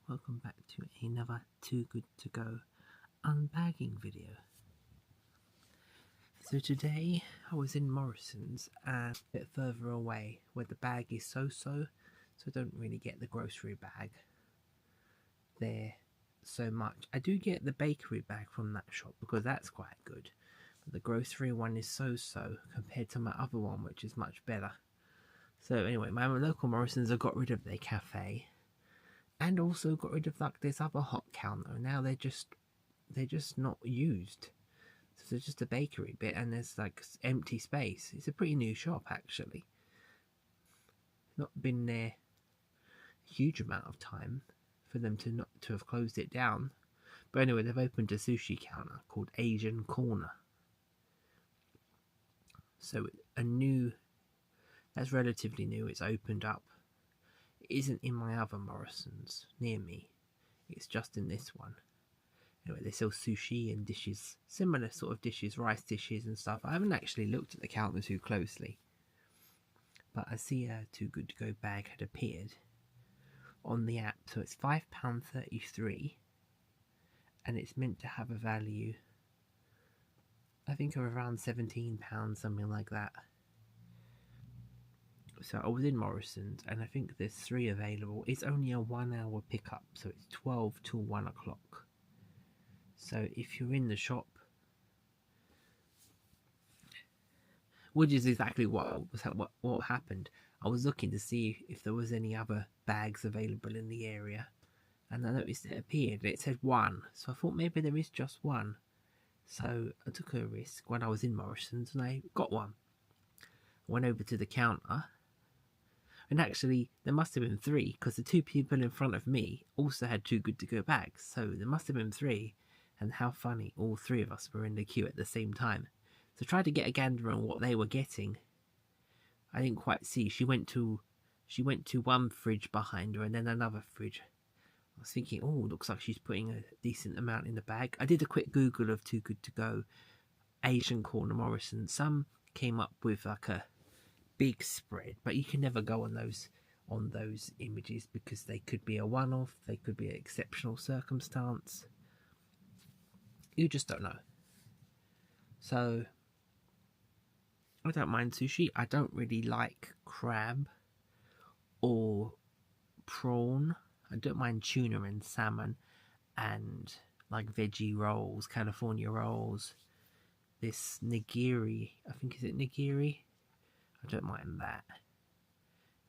Welcome back to another Too Good To Go unbagging video. So today I was in Morrisons and a bit further away where the bag is so I don't really get the grocery bag there so much. I do get the bakery bag from that shop because that's quite good, but the grocery one is so compared to my other one, which is much better. So anyway, my local Morrisons have got rid of their cafe and also got rid of like this other hot counter. Now they're just not used. So there's just a bakery bit and there's like empty space. It's a pretty new shop actually. Not been there a huge amount of time for them to not to have closed it down. But anyway, they've opened a sushi counter called Asian Corner. So that's relatively new. It's opened up. It isn't in my other Morrisons near me. It's just in this one. Anyway, they sell sushi and dishes, similar sort of dishes, rice dishes and stuff. I haven't actually looked at the counter too closely, but I see a Too Good To Go bag had appeared on the app. So it's £5.33 and it's meant to have a value, I think, of around £17, something like that. So I was in Morrisons and I think there's 3 available. It's only a 1 hour pickup, so it's 12 till 1 o'clock. So if you're in the shop, which is exactly what happened, I was looking to see if there was any other bags available in the area, and I noticed it appeared. It said 1, so I thought maybe there is just 1. So I took a risk when I was in Morrisons and I got one. I went over to the counter, and actually there must have been 3 because the 2 people in front of me also had Too Good To Go bags. So there must have been 3. And how funny, all 3 of us were in the queue at the same time. So I tried to get a gander on what they were getting. I didn't quite see. She went to one fridge behind her and then another fridge. I was thinking, oh, looks like she's putting a decent amount in the bag. I did a quick Google of Too Good To Go Asian Corner Morrison. Some came up with like a big spread, but you can never go on those images because they could be a one-off, they could be an exceptional circumstance. You just don't know. So I don't mind sushi. I don't really like crab or prawn. I don't mind tuna and salmon and like veggie rolls, California rolls. This nigiri, I think, is it nigiri? I don't mind that.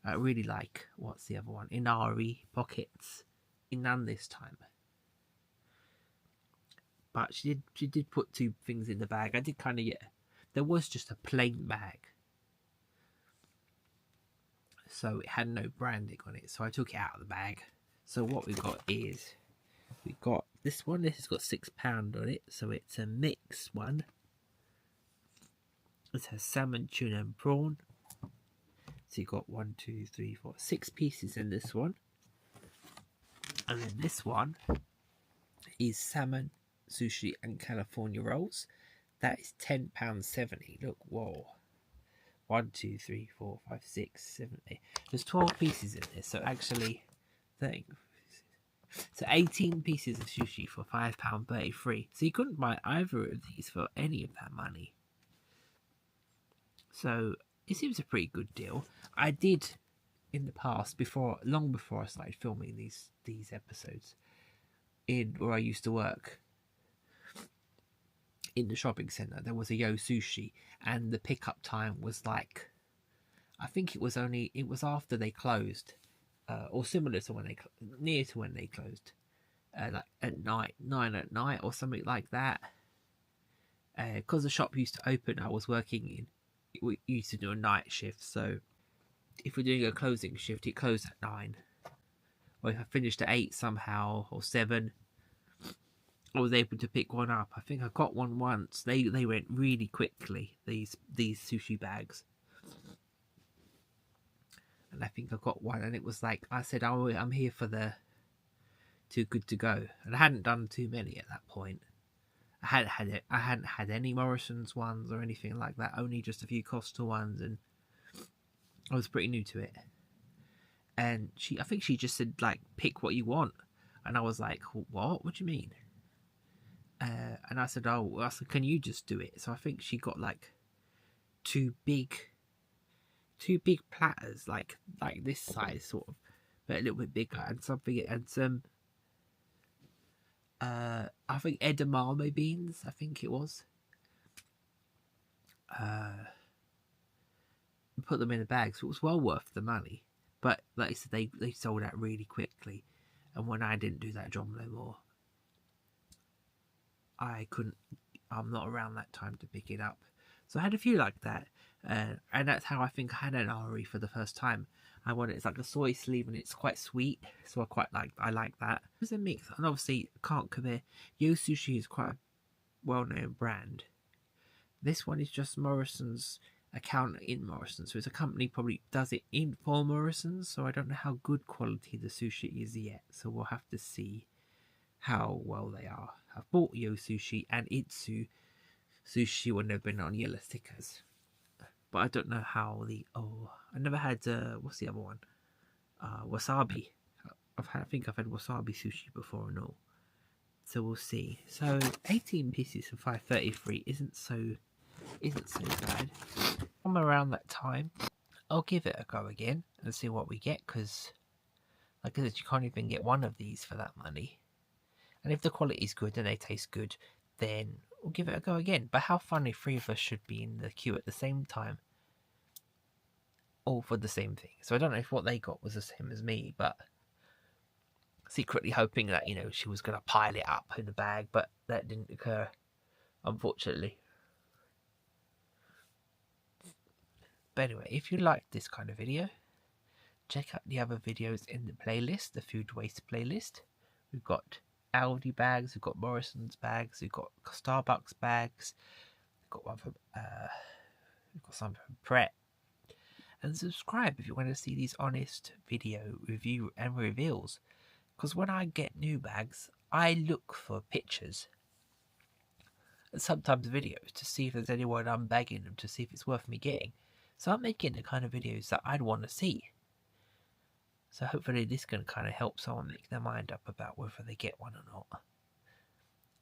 I really like, what's the other one? Inari pockets. None this time. But she did put 2 things in the bag. I did kind of get, there was just a plain bag, so it had no branding on it, so I took it out of the bag. So what we got is, we got this one. This has got £6 on it, so it's a mixed one. It has salmon, tuna and prawn. So you got 1, 2, 3, 4, 6 pieces in this one. And then this one is salmon, sushi and California rolls. That is £10.70. Look, whoa. 1, 2, 3, 4, 5, 6, 7, 8. There's 12 pieces in this, so actually 30. So 18 pieces of sushi for £5.33. So you couldn't buy either of these for any of that money. So it seems a pretty good deal. I did in the past, long before I started filming these episodes, in where I used to work in the shopping centre, there was a Yo Sushi, and the pickup time was like, I think it was after they closed, or similar to near to when they closed, like at night, 9 at night or something like that. Because the shop used to open, I was working in, we used to do a night shift, so if we're doing a closing shift, it closed at 9. Or if I finished at 8 somehow, or 7, I was able to pick one up. I think I got one once. They went really quickly, these sushi bags. And I think I got one, and it was like, I said, oh, I'm here for the Too Good To Go. And I hadn't done too many at that point. I hadn't had any Morrisons ones or anything like that, only just a few Costa ones, and I was pretty new to it. And I think she just said, like, pick what you want. And I was like, what? What do you mean? And I said, can you just do it? So I think she got like two big platters, like this size sort of, but a little bit bigger, and something, and some I think edamame beans, I think it was. Put them in a bag, so it was well worth the money. But like I said, they sold out really quickly, and when I didn't do that job no more, I'm not around that time to pick it up. So I had a few like that, and that's how I think I had an RE for the first time. It's like a soy sleeve and it's quite sweet, so I like that. It was a mix, and obviously can't compare. Yo Sushi is quite a well-known brand. This one is just Morrisons account in Morrisons, so it's a company probably does it in for Morrisons. So I don't know how good quality the sushi is yet. So we'll have to see how well they are. I've bought Yo Sushi and Itsu Sushi when they've been on yellow stickers, but I don't know how I never had what's the other one? Wasabi. I think I've had wasabi sushi before and all. So we'll see. So 18 pieces for 5.33 isn't so bad. I'm around that time. I'll give it a go again and see what we get, because like I said, you can't even get one of these for that money. And if the quality is good and they taste good, then we'll give it a go again. But how funny 3 of us should be in the queue at the same time, all for the same thing. So I don't know if what they got was the same as me, but secretly hoping that, she was going to pile it up in the bag, but that didn't occur, unfortunately. But anyway, if you like this kind of video, check out the other videos in the playlist, the food waste playlist. We've got Aldi bags, we've got Morrisons bags, we've got Starbucks bags, we've got one from we've got some from Pret. And subscribe if you want to see these honest video review and reveals, because when I get new bags, I look for pictures and sometimes videos to see if there's anyone unbagging them, to see if it's worth me getting. So I'm making the kind of videos that I'd want to see. So hopefully this can kind of help someone make their mind up about whether they get one or not.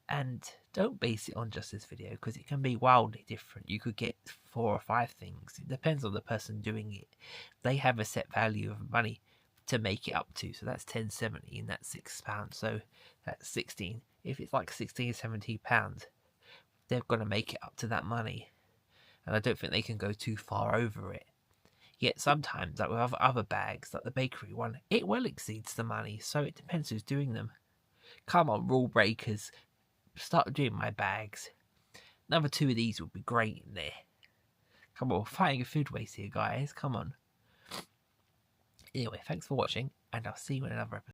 And don't base it on just this video, because it can be wildly different. You could get 4 or 5 things. It depends on the person doing it. They have a set value of money to make it up to. So that's £10.70 and that's £6. So that's 16. If it's like £16, £17, they're going to make it up to that money. And I don't think they can go too far over it. Yet sometimes, like with other bags, like the bakery one, it well exceeds the money. So it depends who's doing them. Come on, rule breakers. Start doing my bags. Another 2 of these would be great in there. Come on, we're fighting a food waste here, guys. Come on. Anyway, thanks for watching, and I'll see you in another episode.